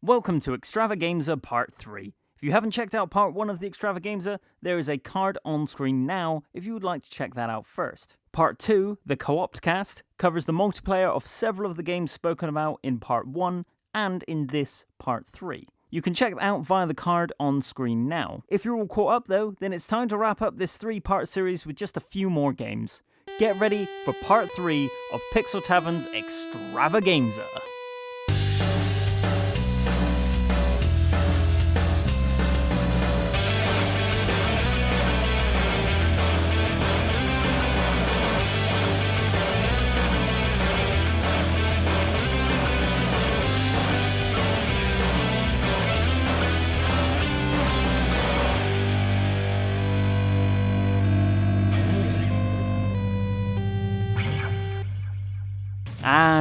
Welcome to Extravagameza Part 3. If you haven't checked out Part 1 of the Extravagameza, there is a card on screen now if you would like to check that out first. Part 2, the co-op cast, covers the multiplayer of several of the games spoken about in Part 1 and in this Part 3. You can check it out via the card on screen now. If you're all caught up though, then it's time to wrap up this 3-part series with just a few more games. Get ready for Part 3 of Pixel Tavern's Extravagameza.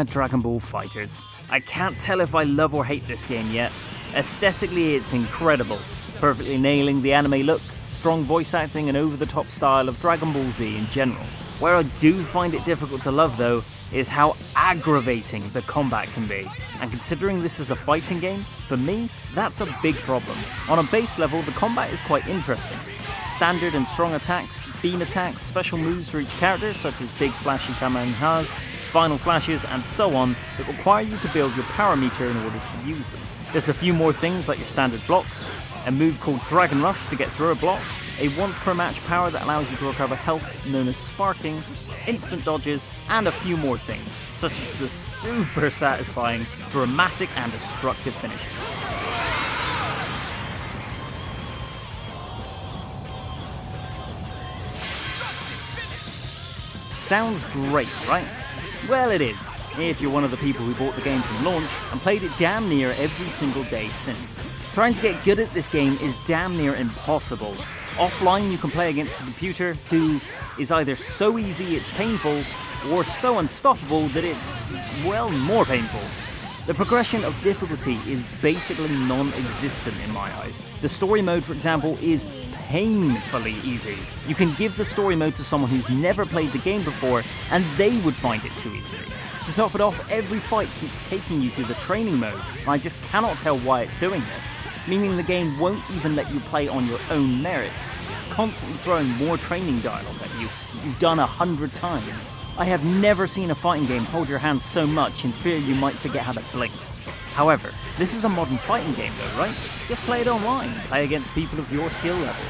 Dragon Ball Fighterz. I can't tell if I love or hate this game yet. Aesthetically, it's incredible, perfectly nailing the anime look, strong voice acting, and over-the-top style of Dragon Ball Z in general. Where I do find it difficult to love, though, is how aggravating the combat can be. And considering this is a fighting game, for me, that's a big problem. On a base level, the combat is quite interesting. Standard and strong attacks, beam attacks, special moves for each character, such as big flashy Kamehamehas, final flashes, and so on, that require you to build your power meter in order to use them. There's a few more things like your standard blocks, a move called Dragon Rush to get through a block, a once per match power that allows you to recover health known as sparking, instant dodges, and a few more things, such as the super satisfying, dramatic and destructive finishes. Sounds great, right? Well, it is, if you're one of the people who bought the game from launch and played it damn near every single day since. Trying to get good at this game is damn near impossible. Offline, you can play against a computer who is either so easy it's painful, or so unstoppable that it's, well, more painful. The progression of difficulty is basically non-existent in my eyes. The story mode, for example, is painfully easy. You can give the story mode to someone who's never played the game before, and they would find it too easy. To top it off, every fight keeps taking you through the training mode, and I just cannot tell why it's doing this, meaning the game won't even let you play on your own merits, constantly throwing more training dialogue at you that you've done 100 times. I have never seen a fighting game hold your hand so much in fear you might forget how to blink. However, this is a modern fighting game though, right? Just play it online, play against people of your skill level.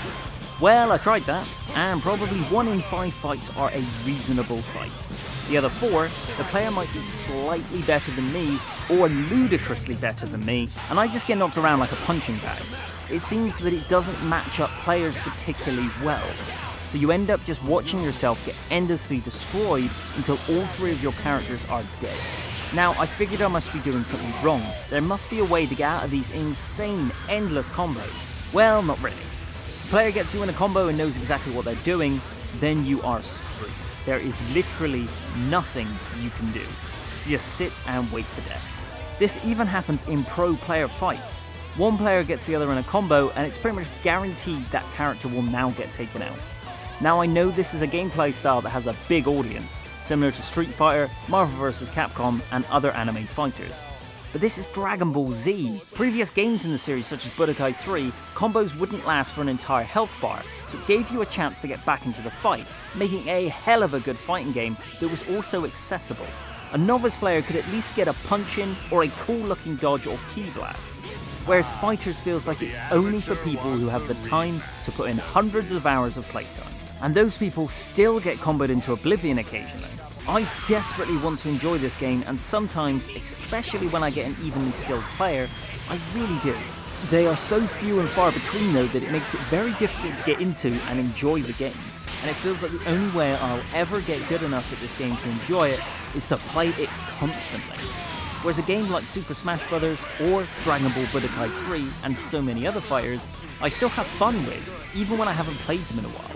Well, I tried that, and probably 1 in 5 fights are a reasonable fight. The other 4, the player might be slightly better than me, or ludicrously better than me, and I just get knocked around like a punching bag. It seems that it doesn't match up players particularly well, so you end up just watching yourself get endlessly destroyed until all 3 of your characters are dead. Now, I figured I must be doing something wrong. There must be a way to get out of these insane, endless combos. Well, not really. If the player gets you in a combo and knows exactly what they're doing, then you are screwed. There is literally nothing you can do. Just sit and wait for death. This even happens in pro player fights. One player gets the other in a combo, and it's pretty much guaranteed that character will now get taken out. Now, I know this is a gameplay style that has a big audience, similar to Street Fighter, Marvel vs. Capcom, and other anime fighters. But this is Dragon Ball Z. Previous games in the series, such as Budokai 3, combos wouldn't last for an entire health bar, so it gave you a chance to get back into the fight, making a hell of a good fighting game that was also accessible. A novice player could at least get a punch in, or a cool looking dodge or ki blast. Whereas Fighterz feels like it's only for people who have the time to put in hundreds of hours of playtime. And those people still get comboed into oblivion occasionally. I desperately want to enjoy this game, and sometimes, especially when I get an evenly skilled player, I really do. They are so few and far between though that it makes it very difficult to get into and enjoy the game. And it feels like the only way I'll ever get good enough at this game to enjoy it is to play it constantly. Whereas a game like Super Smash Bros. Or Dragon Ball Budokai 3 and so many other fighters, I still have fun with, even when I haven't played them in a while.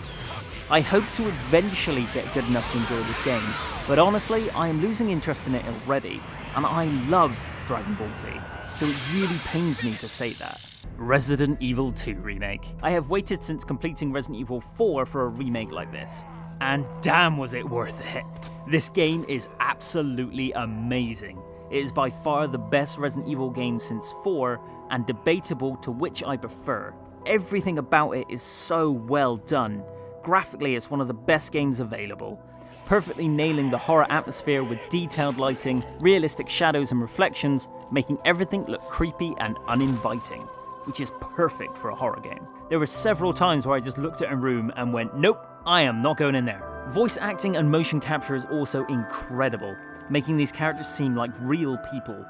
I hope to eventually get good enough to enjoy this game, but honestly, I am losing interest in it already, and I love Dragon Ball Z, so it really pains me to say that. Resident Evil 2 Remake. I have waited since completing Resident Evil 4 for a remake like this, and damn was it worth it. This game is absolutely amazing. It is by far the best Resident Evil game since 4, and debatable to which I prefer. Everything about it is so well done. Graphically, it's one of the best games available, perfectly nailing the horror atmosphere with detailed lighting, realistic shadows and reflections, making everything look creepy and uninviting, which is perfect for a horror game. There were several times where I just looked at a room and went, nope, I am not going in there. Voice acting and motion capture is also incredible, making these characters seem like real people.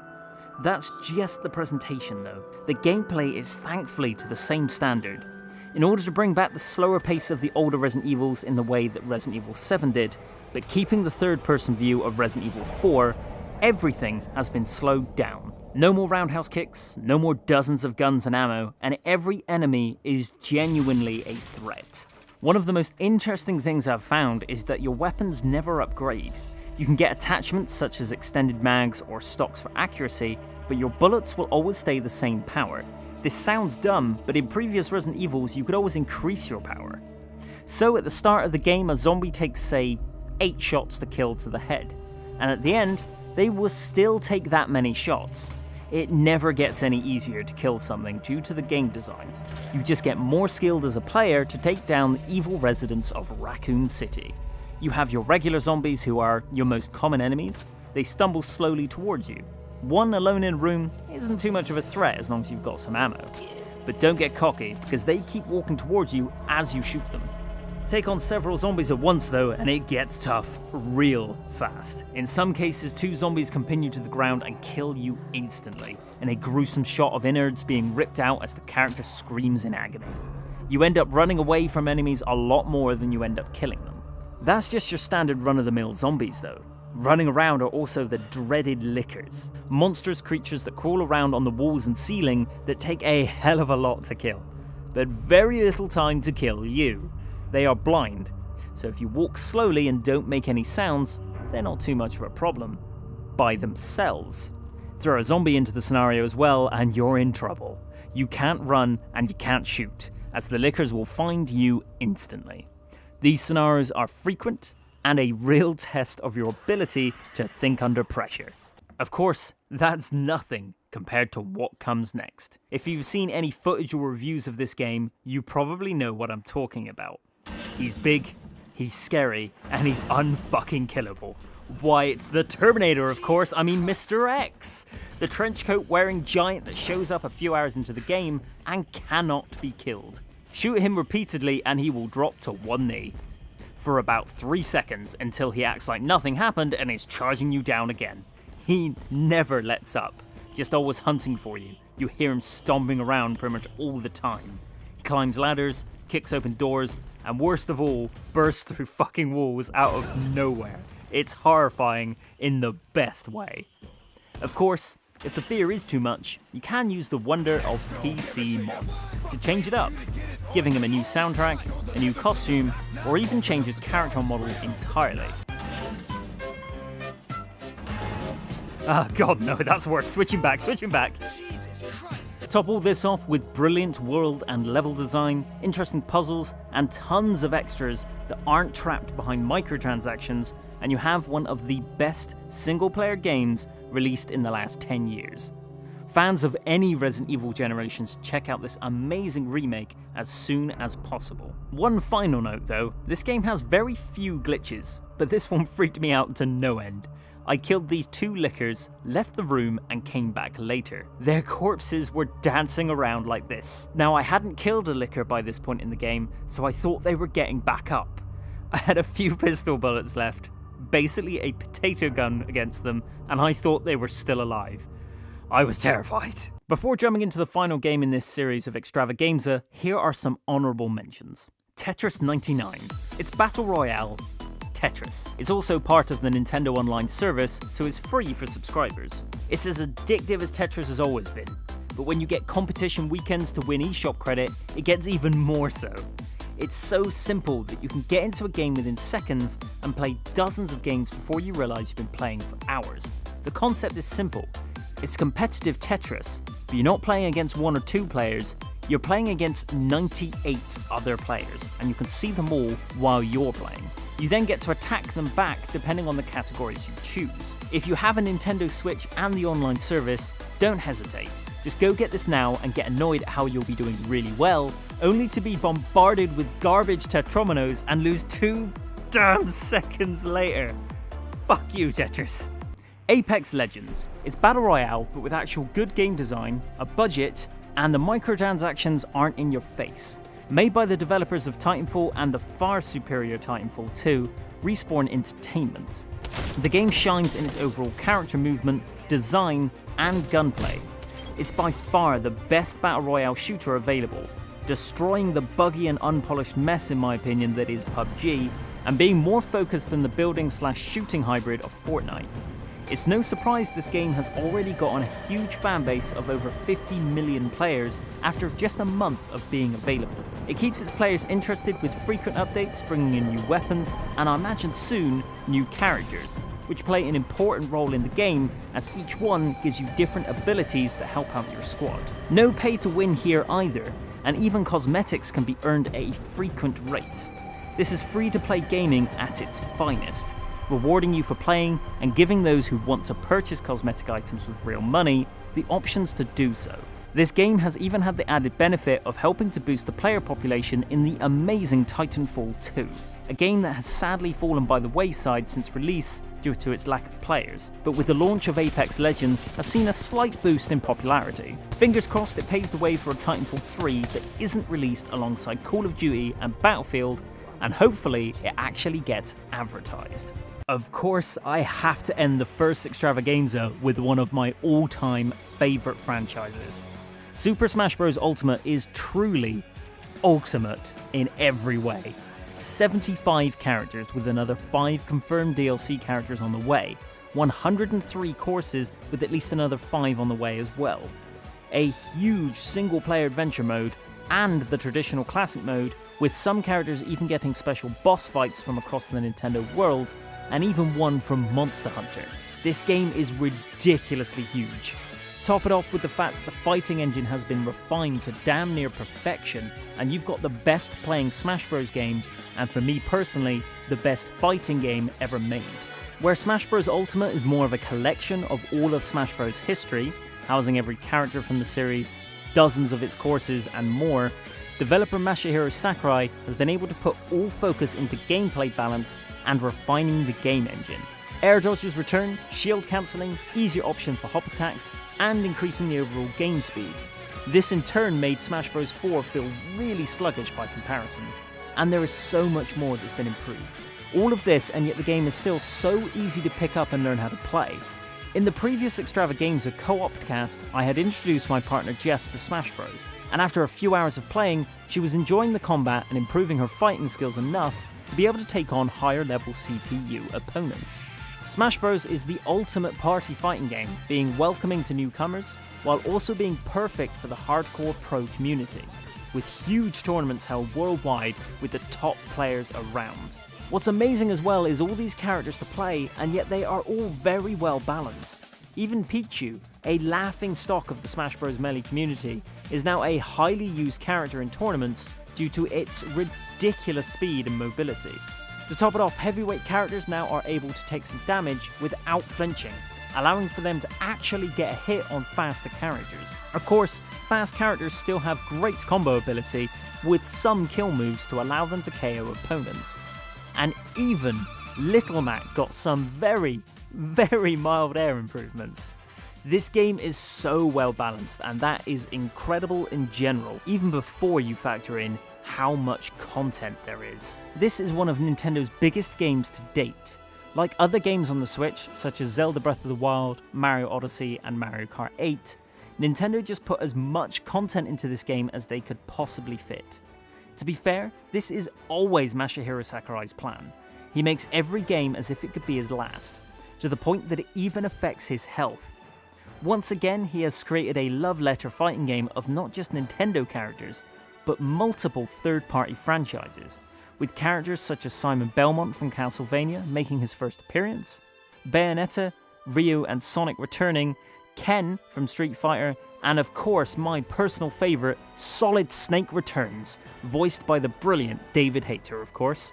That's just the presentation though. The gameplay is thankfully to the same standard. In order to bring back the slower pace of the older Resident Evils in the way that Resident Evil 7 did, but keeping the third-person view of Resident Evil 4, everything has been slowed down. No more roundhouse kicks, no more dozens of guns and ammo, and every enemy is genuinely a threat. One of the most interesting things I've found is that your weapons never upgrade. You can get attachments such as extended mags or stocks for accuracy, but your bullets will always stay the same power. This sounds dumb, but in previous Resident Evils you could always increase your power. So at the start of the game a zombie takes say 8 shots to kill to the head, and at the end they will still take that many shots. It never gets any easier to kill something due to the game design. You just get more skilled as a player to take down the evil residents of Raccoon City. You have your regular zombies who are your most common enemies. They stumble slowly towards you. One alone in a room isn't too much of a threat as long as you've got some ammo. But don't get cocky, because they keep walking towards you as you shoot them. Take on several zombies at once though, and it gets tough real fast. In some cases, 2 zombies can pin you to the ground and kill you instantly, in a gruesome shot of innards being ripped out as the character screams in agony. You end up running away from enemies a lot more than you end up killing them. That's just your standard run-of-the-mill zombies though. Running around are also the dreaded lickers, monstrous creatures that crawl around on the walls and ceiling that take a hell of a lot to kill, but very little time to kill you. They are blind, so if you walk slowly and don't make any sounds, they're not too much of a problem by themselves. Throw a zombie into the scenario as well and you're in trouble. You can't run and you can't shoot, as the lickers will find you instantly. These scenarios are frequent and a real test of your ability to think under pressure. Of course, that's nothing compared to what comes next. If you've seen any footage or reviews of this game, you probably know what I'm talking about. He's big, he's scary, and he's unfucking killable. Why, it's the Terminator, of course. I mean Mr. X, the trenchcoat wearing giant that shows up a few hours into the game and cannot be killed. Shoot him repeatedly and he will drop to one knee for about 3 seconds until he acts like nothing happened and is charging you down again. He never lets up, just always hunting for you. You hear him stomping around pretty much all the time. He climbs ladders, kicks open doors, and worst of all, bursts through fucking walls out of nowhere. It's horrifying in the best way. Of course, if the fear is too much, you can use the wonder of PC mods to change it up, giving him a new soundtrack, a new costume, or even change his character model entirely. Ah, God no, that's worse. Switching back. Top all this off with brilliant world and level design, interesting puzzles, and tons of extras that aren't trapped behind microtransactions, and you have one of the best single-player games released in the last 10 years. Fans of any Resident Evil generations, check out this amazing remake as soon as possible. One final note though, this game has very few glitches, but this one freaked me out to no end. I killed these 2 lickers, left the room, and came back later. Their corpses were dancing around like this. Now, I hadn't killed a licker by this point in the game, so I thought they were getting back up. I had a few pistol bullets left, basically a potato gun against them, and I thought they were still alive. I was terrified. Before jumping into the final game in this series of Extravagameza, here are some honourable mentions. Tetris 99. It's Battle Royale Tetris. It's also part of the Nintendo Online service, so it's free for subscribers. It's as addictive as Tetris has always been, but when you get competition weekends to win eShop credit, it gets even more so. It's so simple that you can get into a game within seconds and play dozens of games before you realise you've been playing for hours. The concept is simple. It's competitive Tetris, but you're not playing against 1 or 2 players, you're playing against 98 other players, and you can see them all while you're playing. You then get to attack them back depending on the categories you choose. If you have a Nintendo Switch and the online service, don't hesitate. Just go get this now and get annoyed at how you'll be doing really well, only to be bombarded with garbage Tetrominos and lose 2 damn seconds later. Fuck you, Tetris. Apex Legends. It's Battle Royale, but with actual good game design, a budget, and the microtransactions aren't in your face. Made by the developers of Titanfall and the far superior Titanfall 2, Respawn Entertainment. The game shines in its overall character movement, design, and gunplay. It's by far the best Battle Royale shooter available, destroying the buggy and unpolished mess in my opinion that is PUBG, and being more focused than the building/shooting hybrid of Fortnite. It's no surprise this game has already gotten a huge fanbase of over 50 million players after just a month of being available. It keeps its players interested with frequent updates, bringing in new weapons, and I imagine soon, new characters, which play an important role in the game as each one gives you different abilities that help out your squad. No pay to win here either, and even cosmetics can be earned at a frequent rate. This is free to play gaming at its finest, rewarding you for playing and giving those who want to purchase cosmetic items with real money the options to do so. This game has even had the added benefit of helping to boost the player population in the amazing Titanfall 2, a game that has sadly fallen by the wayside since release due to its lack of players, but with the launch of Apex Legends has seen a slight boost in popularity. Fingers crossed it paves the way for a Titanfall 3 that isn't released alongside Call of Duty and Battlefield, and hopefully it actually gets advertised. Of course, I have to end the first Extravagameza with one of my all-time favourite franchises. Super Smash Bros. Ultimate is truly ultimate in every way. 75 characters with another 5 confirmed DLC characters on the way, 103 courses with at least another 5 on the way as well, a huge single-player adventure mode, and the traditional classic mode, with some characters even getting special boss fights from across the Nintendo world, and even one from Monster Hunter. This game is ridiculously huge. Top it off with the fact that the fighting engine has been refined to damn near perfection, and you've got the best playing Smash Bros game, and for me personally, the best fighting game ever made. Where Smash Bros Ultimate is more of a collection of all of Smash Bros history, housing every character from the series, dozens of its courses, and more, developer Masahiro Sakurai has been able to put all focus into gameplay balance and refining the game engine. Air dodges return, shield cancelling, easier option for hop attacks, and increasing the overall game speed. This in turn made Smash Bros 4 feel really sluggish by comparison, and there is so much more that's been improved. All of this, and yet the game is still so easy to pick up and learn how to play. In the previous Extravagameza co-op cast, I had introduced my partner Jess to Smash Bros, and after a few hours of playing, she was enjoying the combat and improving her fighting skills enough to be able to take on higher level CPU opponents. Smash Bros is the ultimate party fighting game, being welcoming to newcomers, while also being perfect for the hardcore pro community, with huge tournaments held worldwide with the top players around. What's amazing as well is all these characters to play, and yet they are all very well balanced. Even Pichu, a laughing stock of the Smash Bros Melee community, is now a highly used character in tournaments due to its ridiculous speed and mobility. To top it off, heavyweight characters now are able to take some damage without flinching, allowing for them to actually get a hit on faster characters. Of course, fast characters still have great combo ability, with some kill moves to allow them to KO opponents. And even Little Mac got some very mild air improvements. This game is so well balanced, and that is incredible in general, even before you factor in how much content there is. This is one of Nintendo's biggest games to date. Like other games on the Switch, such as Zelda Breath of the Wild, Mario Odyssey, and Mario Kart 8, Nintendo just put as much content into this game as they could possibly fit. To be fair, this is always Masahiro Sakurai's plan. He makes every game as if it could be his last, to the point that it even affects his health. Once again, he has created a love letter fighting game of not just Nintendo characters, but multiple third-party franchises, with characters such as Simon Belmont from Castlevania making his first appearance, Bayonetta, Ryu and Sonic returning, Ken from Street Fighter, and of course my personal favourite, Solid Snake returns, voiced by the brilliant David Hayter of course.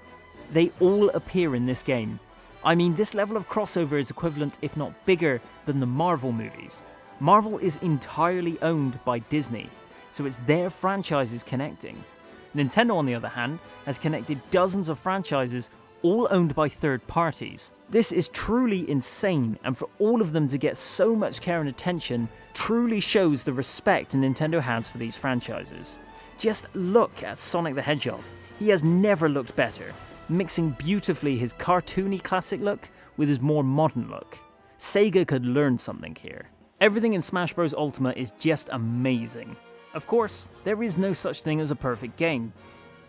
They all appear in this game. I mean, this level of crossover is equivalent, if not bigger, than the Marvel movies. Marvel is entirely owned by Disney, so it's their franchises connecting. Nintendo, on the other hand, has connected dozens of franchises, all owned by third parties. This is truly insane, and for all of them to get so much care and attention truly shows the respect Nintendo has for these franchises. Just look at Sonic the Hedgehog. He has never looked better, mixing beautifully his cartoony classic look with his more modern look. Sega could learn something here. Everything in Smash Bros. Ultimate is just amazing. Of course, there is no such thing as a perfect game.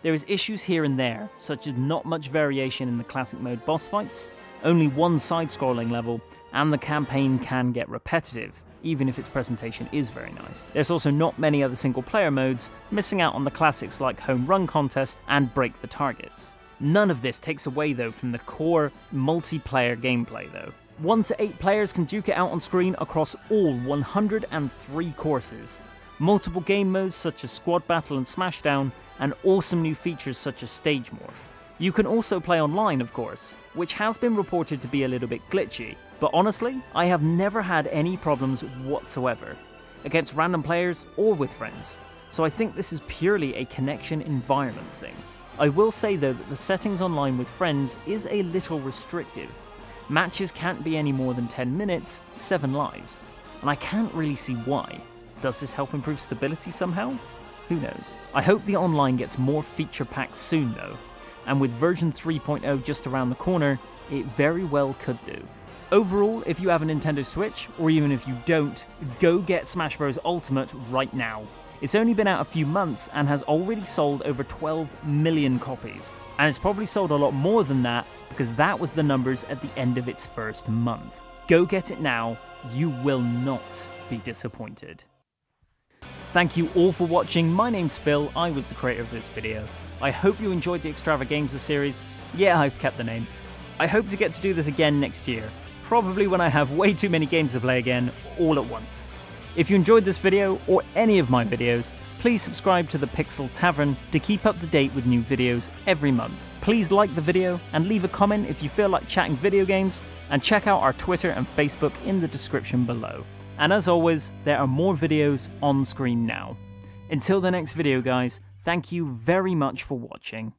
There is issues here and there, such as not much variation in the classic mode boss fights, only one side-scrolling level, and the campaign can get repetitive, even if its presentation is very nice. There's also not many other single-player modes, missing out on the classics like Home Run Contest and Break the Targets. None of this takes away though from the core multiplayer gameplay though. 1 to 8 players can duke it out on screen across all 103 courses. Multiple game modes such as Squad Battle and Smashdown, and awesome new features such as Stage Morph. You can also play online, of course, which has been reported to be a little bit glitchy, but honestly, I have never had any problems whatsoever, against random players or with friends, so I think this is purely a connection environment thing. I will say though that the settings online with friends is a little restrictive. Matches can't be any more than 10 minutes, 7 lives, and I can't really see why. Does this help improve stability somehow? Who knows. I hope the online gets more feature packed soon though, and with version 3.0 just around the corner, it very well could do. Overall, if you have a Nintendo Switch, or even if you don't, go get Smash Bros. Ultimate right now. It's only been out a few months and has already sold over 12 million copies. And it's probably sold a lot more than that because that was the numbers at the end of its first month. Go get it now, you will not be disappointed. Thank you all for watching. My name's Phil, I was the creator of this video. I hope you enjoyed the Extravagameza series. Yeah, I've kept the name. I hope to get to do this again next year, probably when I have way too many games to play again, all at once. If you enjoyed this video, or any of my videos, please subscribe to the Pixel Tavern to keep up to date with new videos every month. Please like the video, and leave a comment if you feel like chatting video games, and check out our Twitter and Facebook in the description below. And as always, there are more videos on screen now. Until the next video guys, thank you very much for watching.